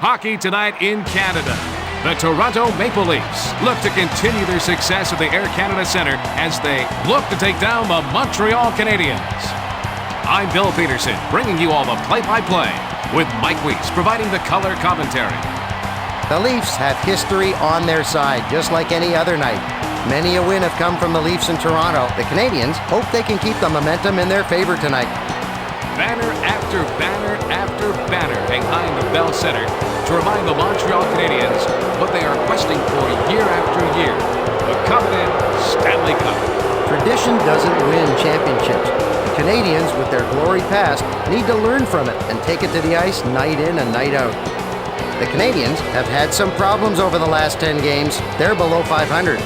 Hockey tonight in Canada. The Toronto Maple Leafs look to continue their success at the Air Canada Centre as they look to take down the Montreal Canadiens. I'm Bill Peterson, bringing you all the play-by-play, with Mike Weiss providing the color commentary. The Leafs have history on their side, just like any other night. Many a win have come from the Leafs in Toronto. The Canadiens hope they can keep the momentum in their favor tonight. Banner after banner after banner behind the Bell Centre to remind the Montreal Canadiens what they are questing for year after year, the coveted Stanley Cup. Tradition doesn't win championships. The Canadiens, with their glory past, need to learn from it and take it to the ice night in and night out. The Canadiens have had some problems over the last 10 games. They're below 500.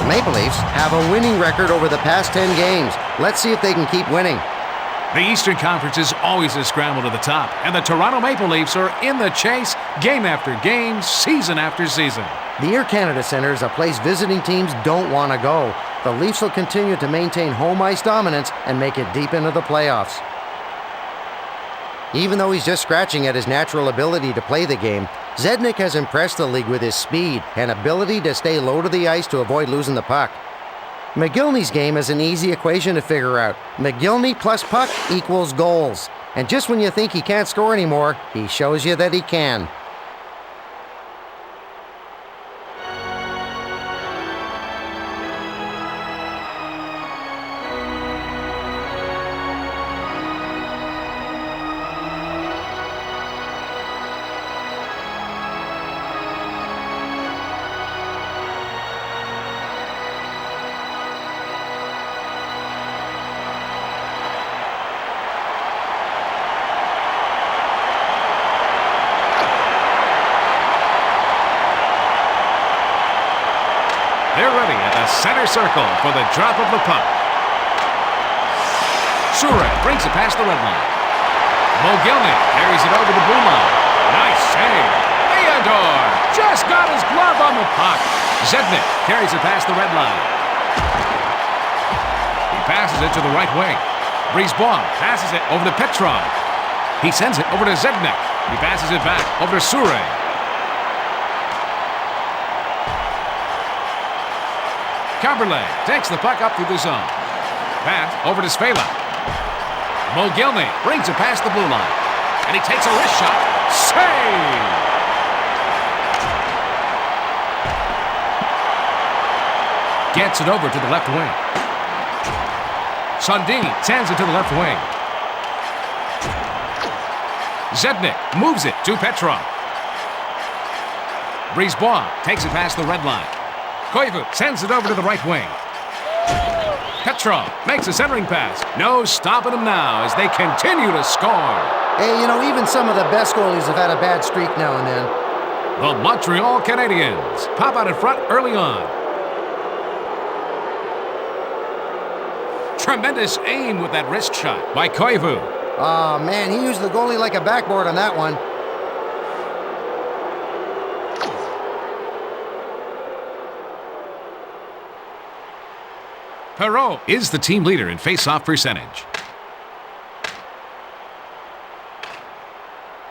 Maple Leafs have a winning record over the past 10 games. Let's see if they can keep winning. The Eastern Conference is always a scramble to the top, and the Toronto Maple Leafs are in the chase game after game, season after season. The Air Canada Centre is a place visiting teams don't want to go. The Leafs will continue to maintain home ice dominance and make it deep into the playoffs. Even though he's just scratching at his natural ability to play the game, Zednik has impressed the league with his speed and ability to stay low to the ice to avoid losing the puck. McGillney's game is an easy equation to figure out. McGillney plus puck equals goals. And just when you think he can't score anymore, he shows you that he can. They're ready at the center circle for the drop of the puck. Sure brings it past the red line. Mogilny carries it over the blue line. Nice save. Theodore just got his glove on the puck. Zednik carries it past the red line. He passes it to the right wing. Brisebois passes it over to Petrov. He sends it over to Zednik. He passes it back over to Sure. Caberlet takes the puck up through the zone. Pass over to Svela. Mogilny brings it past the blue line. And he takes a wrist shot. Save! Gets it over to the left wing. Sundin sends it to the left wing. Zednik moves it to Petrov. Brisebois takes it past the red line. Koivu sends it over to the right wing. Petrov makes a centering pass. No stopping him now as they continue to score. Hey, you know, even some of the best goalies have had a bad streak now and then. The Montreal Canadiens pop out in front early on. Tremendous aim with that wrist shot by Koivu. Oh, man, he used the goalie like a backboard on that one. Perreault is the team leader in face-off percentage.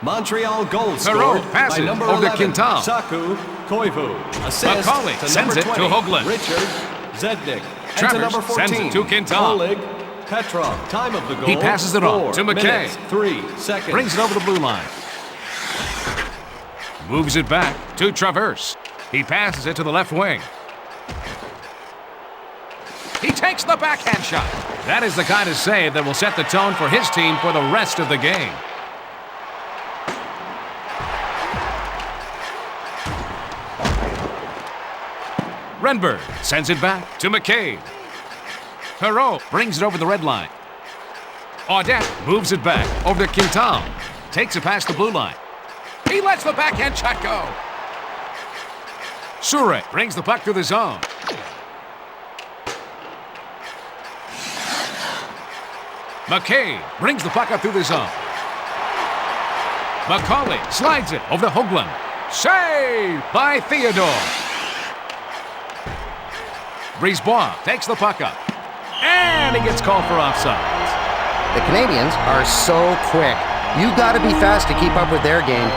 Montreal goal scored passes by number over 11, to Quintal. Saku Koivu. Assist Macaulay to sends number it to 20, Hoagland. Richard Zednik. And Travers to number 14, sends it to Quintal. Oleg Petrov. Time of the goal. He passes it on to McKay. 3 seconds. Brings it over the blue line. Moves it back to Travers. He passes it to the left wing. He takes the backhand shot. That is the kind of save that will set the tone for his team for the rest of the game. Renberg sends it back to McCabe. Perreault brings it over the red line. Audette moves it back over to Quintal. Takes it past the blue line. He lets the backhand shot go. Sure brings the puck through the zone. McCabe brings the puck up through the zone. Macaulay slides it over to Hoagland. Save by Theodore. Brisebois takes the puck up. And he gets called for offsides. The Canadiens are so quick. You got to be fast to keep up with their game.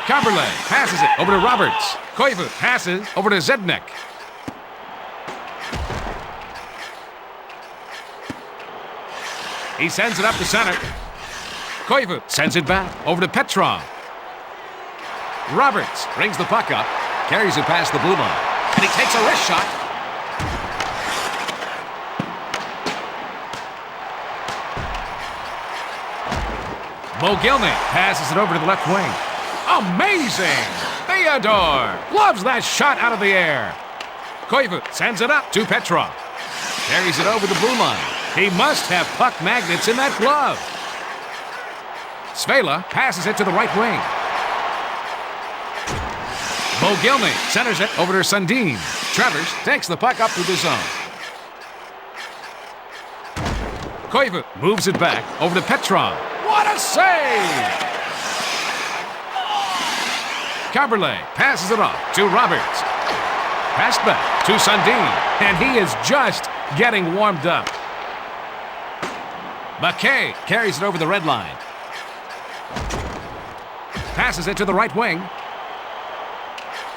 Caberlet passes it over to Roberts. Koivu passes over to Zednik. He sends it up the center. Koivu sends it back over to Petrov. Roberts brings the puck up, carries it past the blue line, and he takes a wrist shot. Mogilny passes it over to the left wing. Amazing! Theodore loves that shot out of the air. Koivu sends it up to Petrov. Carries it over the blue line. He must have puck magnets in that glove. Svela passes it to the right wing. Mogilny centers it over to Sundin. Travers takes the puck up through the zone. Koivu moves it back over to Petrov. What a save! Caberlet passes it off to Roberts. Passed back to Sundin, and he is just getting warmed up. McKay carries it over the red line. Passes it to the right wing.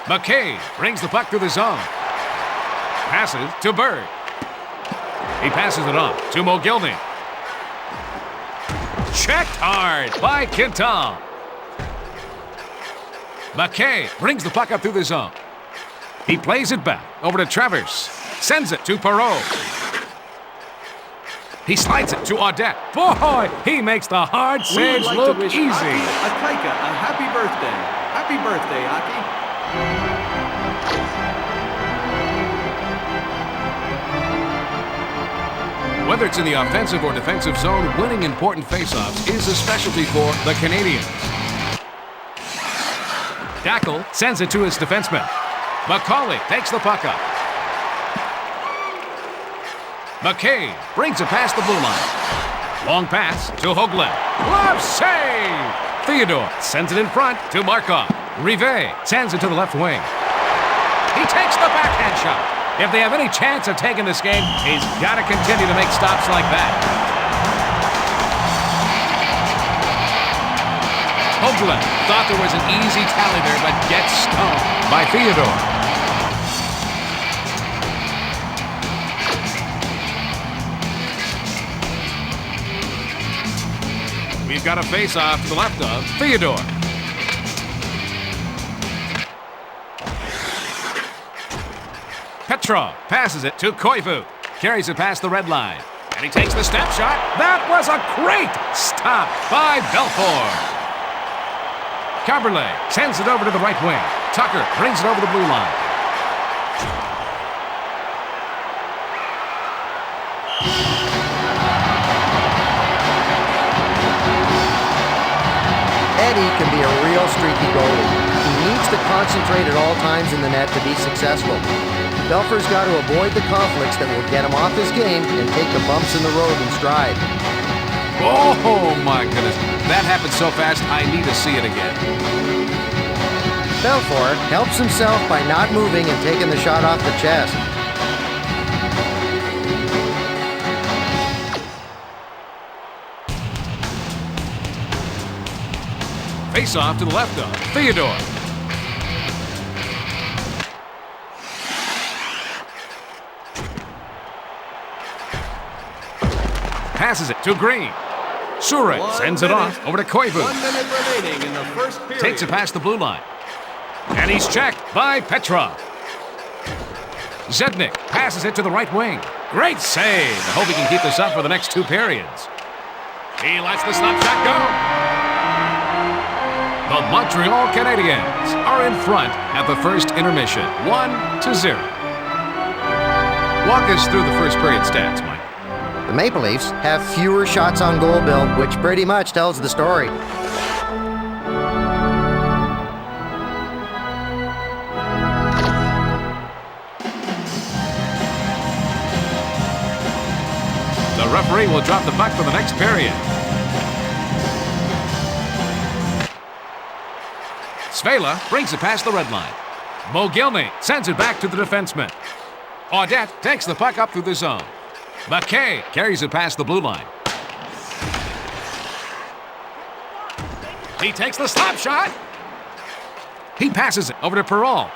McKay brings the puck through the zone. Passes to Bird. He passes it off to Mogilny. Checked hard by Quintal. McKay brings the puck up through the zone. He plays it back over to Travers. Sends it to Perreault. He slides it to Audette. Boy, he makes the hard saves look easy. Akaika a happy birthday. Happy birthday, Aki. Whether it's in the offensive or defensive zone, winning important faceoffs is a specialty for the Canadiens. Dackel sends it to his defenseman. Macaulay takes the puck up. McCabe brings it past the blue line. Long pass to Hoagland. Glove save! Theodore sends it in front to Markov. Rivet sends it to the left wing. He takes the backhand shot. If they have any chance of taking this game, he's got to continue to make stops like that. Hoagland thought there was an easy tally there, but gets stoned by Theodore. We've got a face-off to the left of Theodore. Petrov passes it to Koivu. Carries it past the red line. And he takes the step shot. That was a great stop by Belfour. Caberlet sends it over to the right wing. Tucker brings it over the blue line. Eddie can be a real streaky goalie. He needs to concentrate at all times in the net to be successful. Belfour's got to avoid the conflicts that will get him off his game and take the bumps in the road in stride. Oh my goodness, that happened so fast I need to see it again. Belfour helps himself by not moving and taking the shot off the chest. Face off to the left of Theodore. passes it to Green. Sure sends it off over to Koivu. 1 minute remaining in the first period. Takes it past the blue line. And he's checked by Petrov. Zednik passes it to the right wing. Great save. I hope he can keep this up for the next 2 periods. He lets the slap shot go. The Montreal Canadiens are in front at the first intermission, 1-0. Walk us through the first period stats, Mike. The Maple Leafs have fewer shots on goal, Bill, which pretty much tells the story. The referee will drop the puck for the next period. Svela brings it past the red line. Mogilny sends it back to the defenseman. Audette takes the puck up through the zone. McKay carries it past the blue line. He takes the slap shot. He passes it over to Perrault.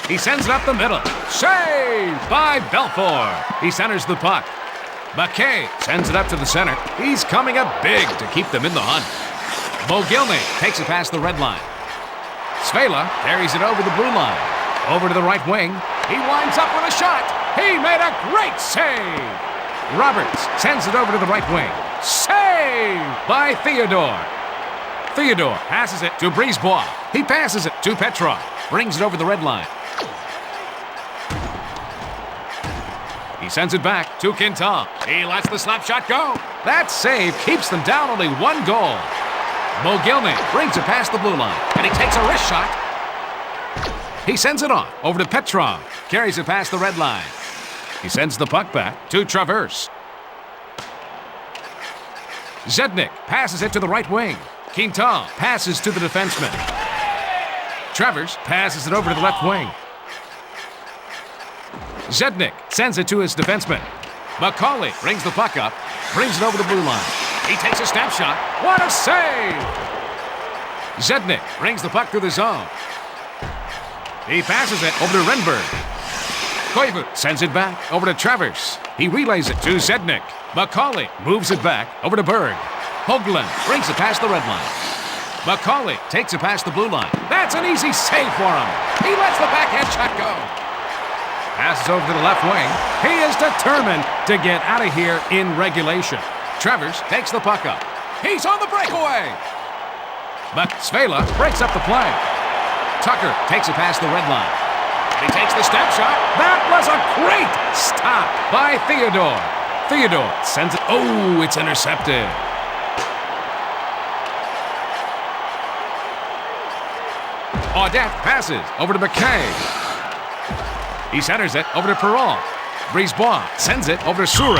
He sends it up the middle. Saved by Belfour. He centers the puck. McKay sends it up to the center. He's coming up big to keep them in the hunt. Mogilny takes it past the red line. Svela carries it over the blue line. Over to the right wing. He winds up with a shot. He made a great save. Roberts sends it over to the right wing. Saved by Theodore. Theodore passes it to Brisebois. He passes it to Petrov. Brings it over the red line. He sends it back to Quintal. He lets the slap shot go. That save keeps them down only 1 goal. Mogilny brings it past the blue line, and he takes a wrist shot. He sends it on over to Petrov. Carries it past the red line. He sends the puck back to Traverse. Zednik passes it to the right wing. Quintal passes to the defenseman. Travers passes it over to the left wing. Zednik sends it to his defenseman. McCauley brings the puck up, brings it over the blue line. He takes a snapshot. What a save! Zednik brings the puck through the zone. He passes it over to Renberg. Koivu sends it back over to Travers. He relays it to Zednik. McCauley moves it back over to Berg. Hoagland brings it past the red line. McCauley takes it past the blue line. That's an easy save for him. He lets the backhand shot go. Passes over to the left wing. He is determined to get out of here in regulation. Travers takes the puck up. He's on the breakaway. But Svela breaks up the play. Tucker takes it past the red line. He takes the step shot. That was a great stop by Theodore. Theodore sends it. Oh, it's intercepted. Audette passes over to McKay. He centers it over to Perrault. Brisebois sends it over to Sure.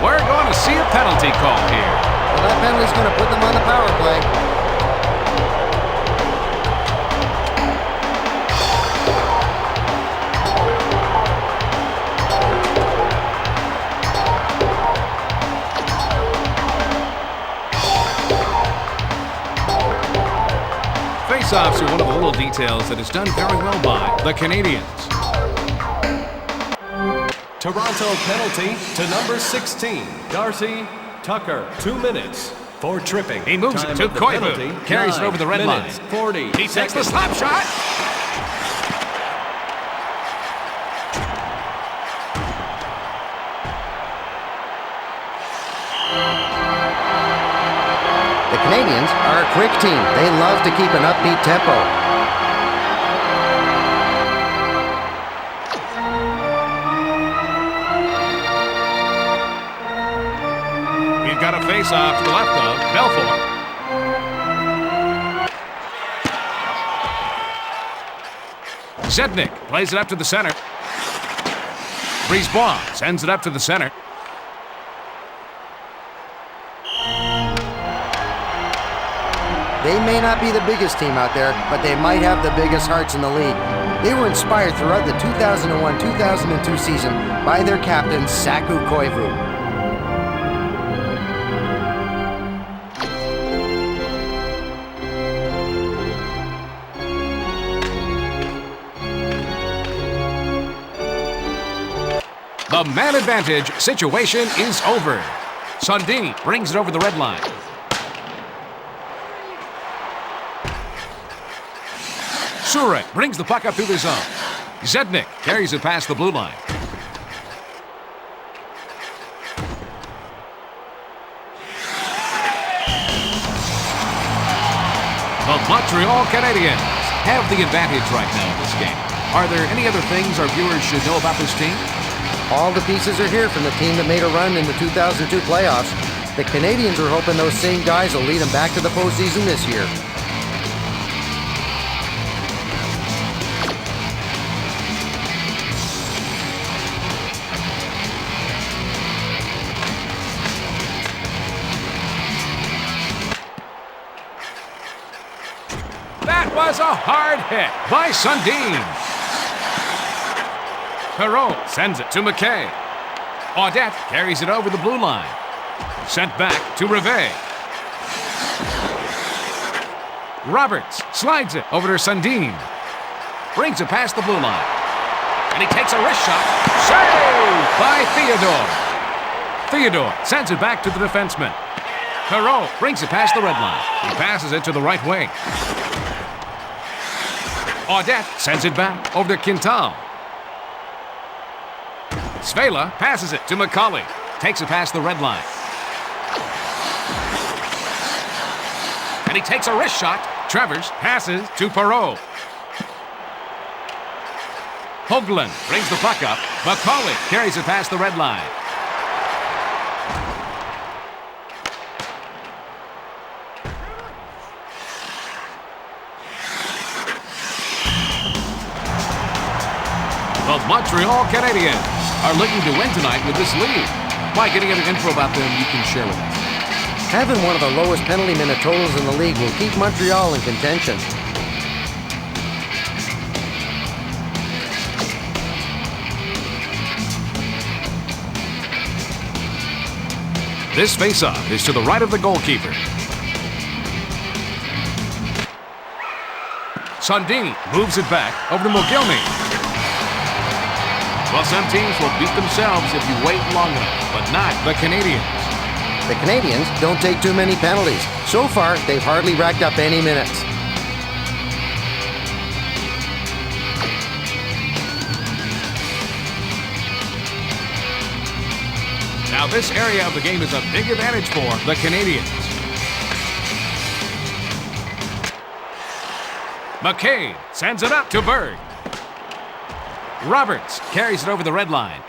We're going to see a penalty call here. Well, that penalty's going to put them on the power play. Face-offs are one of the little details that is done very well by the Canadiens. Toronto penalty to number 16, Darcy Tucker. 2 minutes for tripping. He moves it to Koivu. Carries it over the red line. 40 He takes the slap shot. The Canadiens are a quick team. They love to keep an upbeat tempo. We've got a face-off to the left of Belfour. Zednik plays it up to the center. Brisebois sends it up to the center. They may not be the biggest team out there, but they might have the biggest hearts in the league. They were inspired throughout the 2001-2002 season by their captain, Saku Koivu. The man advantage situation is over. Sundin brings it over the red line. Sure brings the puck up through the zone. Zednik carries it past the blue line. The Montreal Canadiens have the advantage right now in this game. Are there any other things our viewers should know about this team? All the pieces are here from the team that made a run in the 2002 playoffs. The Canadiens are hoping those same guys will lead them back to the postseason this year. That was a hard hit by Sundin. Perreault sends it to McKay. Audette carries it over the blue line. Sent back to Rivet. Roberts slides it over to Sundin. Brings it past the blue line. And he takes a wrist shot. Saved by Theodore. Theodore sends it back to the defenseman. Perreault brings it past the red line. He passes it to the right wing. Audette sends it back over to Quintal. Svela passes it to McCauley. Takes it past the red line. And he takes a wrist shot. Travers passes to Perreault. Hoagland brings the puck up. McCauley carries it past the red line. The Montreal Canadiens are looking to win tonight with this lead. Mike, any other info about them you can share with us? Having one of the lowest penalty minute totals in the league will keep Montreal in contention. This face-off is to the right of the goalkeeper. Sundin moves it back over to Mogilny. Well, some teams will beat themselves if you wait long enough, but not the Canadiens. The Canadiens don't take too many penalties. So far, they've hardly racked up any minutes. Now, this area of the game is a big advantage for the Canadiens. McCabe sends it up to Berg. Roberts carries it over the red line.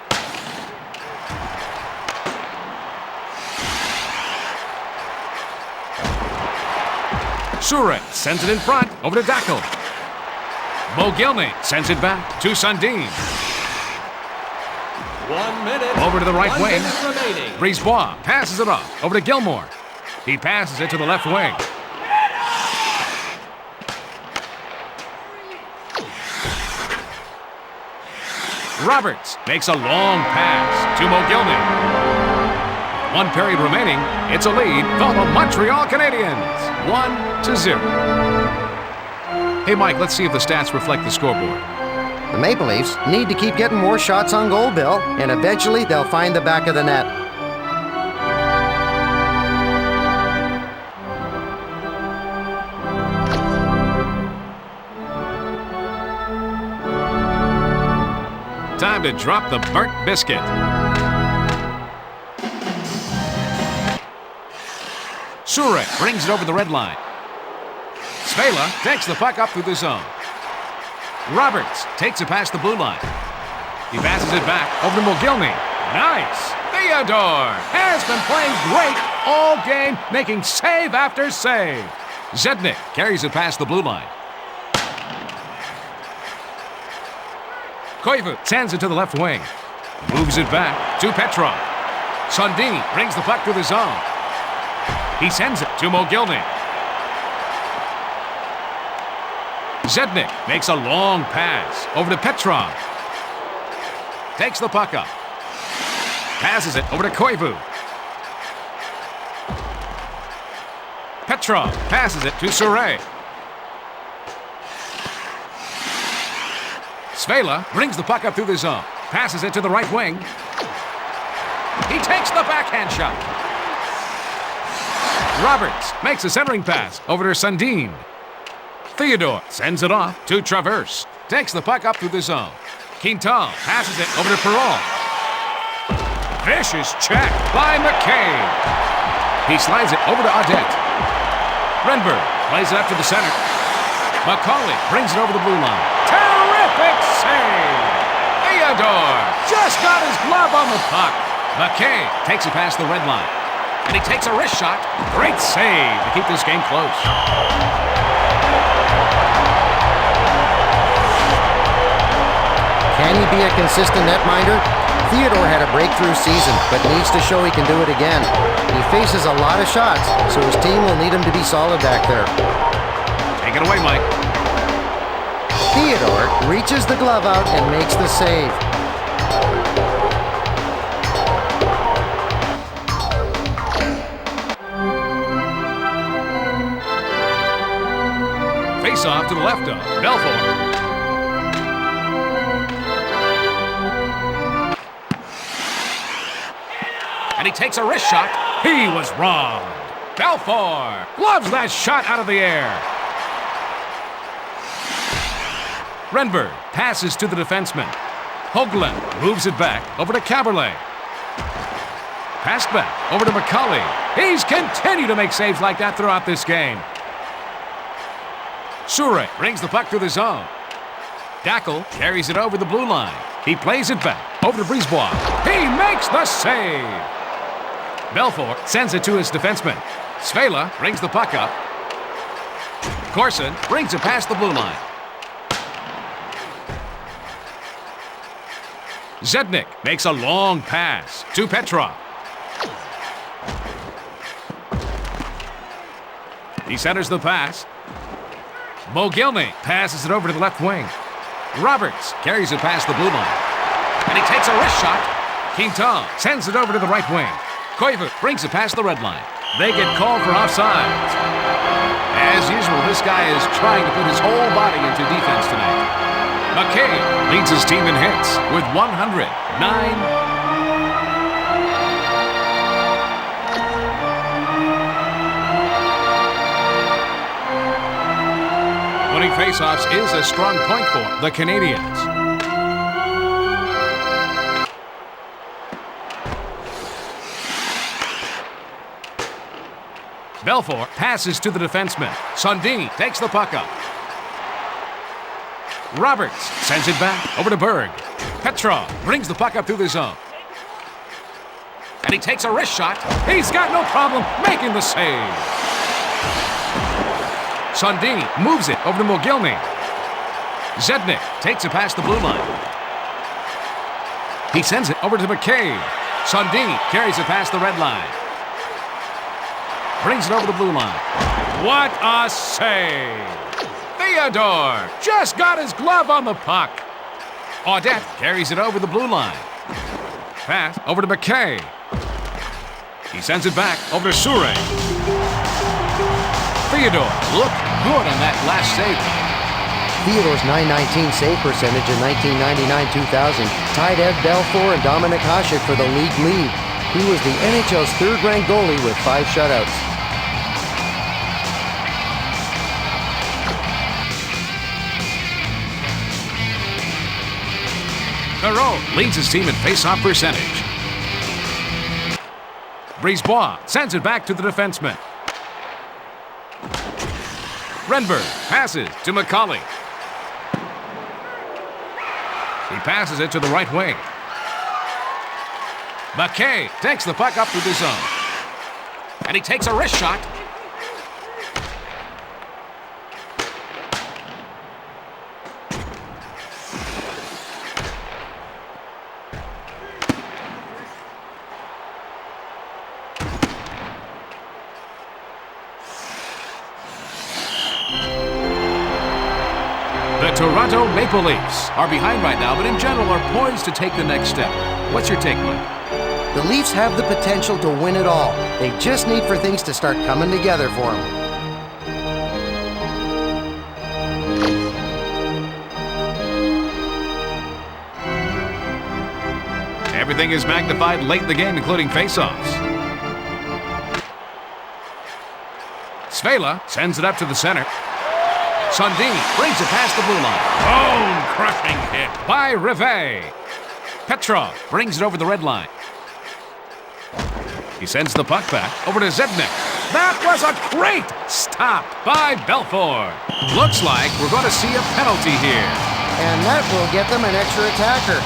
Surratt sends it in front over to Dackel. Mogilny sends it back to Sundin. 1 minute. Over to the right 1 wing. minute remaining. Brisebois passes it off over to Gilmore. He passes it to the left wing. Roberts makes a long pass to Mogilny. 1 period remaining. It's a lead for the Montreal Canadiens. 1-0. Hey, Mike, let's see if the stats reflect the scoreboard. The Maple Leafs need to keep getting more shots on goal, Bill, and eventually they'll find the back of the net. Time to drop the burnt biscuit. Surratt brings it over the red line. Svela takes the puck up through the zone. Roberts takes it past the blue line. He passes it back over to Mogilny. Nice! Theodore has been playing great all game, making save after save. Zednik carries it past the blue line. Koivu sends it to the left wing. Moves it back to Petrov. Sundin brings the puck to the zone. He sends it to Mogilny. Zednik makes a long pass over to Petrov. Takes the puck up. Passes it over to Koivu. Petrov passes it to Surratt. Svela brings the puck up through the zone. Passes it to the right wing. He takes the backhand shot. Roberts makes a centering pass over to Sundin. Theodore sends it off to Traverse. Takes the puck up through the zone. Quintal passes it over to Perrault. Vicious check by McCabe. He slides it over to Audette. Renberg plays it up to the center. Macaulay brings it over the blue line. Terrific save! Theodore just got his glove on the puck. McCabe takes it past the red line. And he takes a wrist shot. Great save to keep this game close. Can he be a consistent netminder? Theodore had a breakthrough season, but needs to show he can do it again. He faces a lot of shots, so his team will need him to be solid back there. Take it away, Mike. Theodore reaches the glove out and makes the save. Face off to the left of Belfort. And he takes a wrist shot. He was wrong. Belfort gloves that shot out of the air. Renberg passes to the defenseman. Hoagland moves it back over to Caberlet. Pass back over to McCauley. He's continued to make saves like that throughout this game. Sure brings the puck through the zone. Dackel carries it over the blue line. He plays it back over to Brisebois. He makes the save. Belfort sends it to his defenseman. Svela brings the puck up. Corson brings it past the blue line. Zednik makes a long pass to Petrov. He centers the pass. Mogilny passes it over to the left wing. Roberts carries it past the blue line. And he takes a wrist shot. Quintal sends it over to the right wing. Koivu brings it past the red line. They get called for offsides. As usual, this guy is trying to put his whole body into defense tonight. McCabe leads his team in hits with 109. Winning faceoffs is a strong point for the Canadiens. Belfort passes to the defenseman. Sundin takes the puck up. Roberts sends it back over to Berg. Petrov brings the puck up through the zone. And he takes a wrist shot. He's got no problem making the save. Sundin moves it over to Mogilny. Zednik takes it past the blue line. He sends it over to McCabe. Sundin carries it past the red line. Brings it over the blue line. What a save! Theodore just got his glove on the puck. Audette carries it over the blue line. Pass over to McKay. He sends it back over to Sure. Theodore looked good on that last save. Theodore's .919 save percentage in 1999-2000 tied Ed Belfour and Dominic Hasek for the league lead. He was the NHL's third-ranked goalie with 5 shutouts. Perrault leads his team in face-off percentage. Brisebois sends it back to the defenseman. Renberg passes to McCauley. He passes it to the right wing. McKay takes the puck up through the zone. And he takes a wrist shot. The Toronto Maple Leafs are behind right now, but in general are poised to take the next step. What's your take, Mike? The Leafs have the potential to win it all. They just need for things to start coming together for them. Everything is magnified late in the game, including face-offs. Svela sends it up to the center. Sundin brings it past the blue line. Bone-crushing hit by Rivet. Petrov brings it over the red line. He sends the puck back over to Zednik. That was a great stop by Belfort. Looks like we're going to see a penalty here. And that will get them an extra attacker.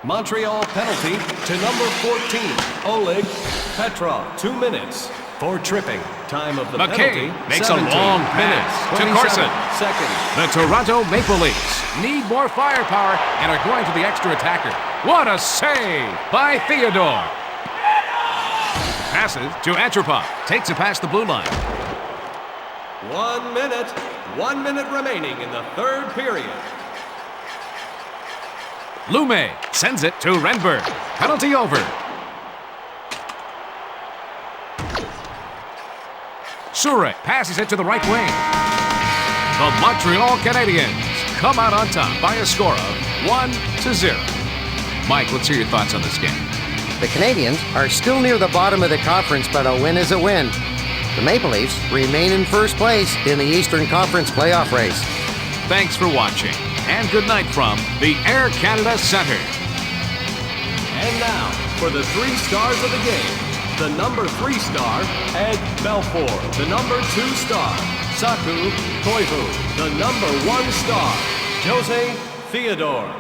Montreal penalty to number 14, Oleg Petrov. 2 minutes for tripping. Time of the penalty, McKay makes a long pass to Corson. Seconds. The Toronto Maple Leafs need more firepower and are going to the extra attacker. What a save by Theodore. Passes to Antropov. Takes it past the blue line. 1 minute. 1 minute remaining in the third period. Lume sends it to Renberg. Penalty over. Surek passes it to the right wing. The Montreal Canadiens come out on top by a score of 1-0. Mike, let's hear your thoughts on this game. The Canadiens are still near the bottom of the conference, but a win is a win. The Maple Leafs remain in first place in the Eastern Conference playoff race. Thanks for watching, and good night from the Air Canada Centre. And now, for the 3 stars of the game, the number 3 star, Ed Belfort. The number 2 star, Saku Koivu. The number 1 star, Jose Theodore.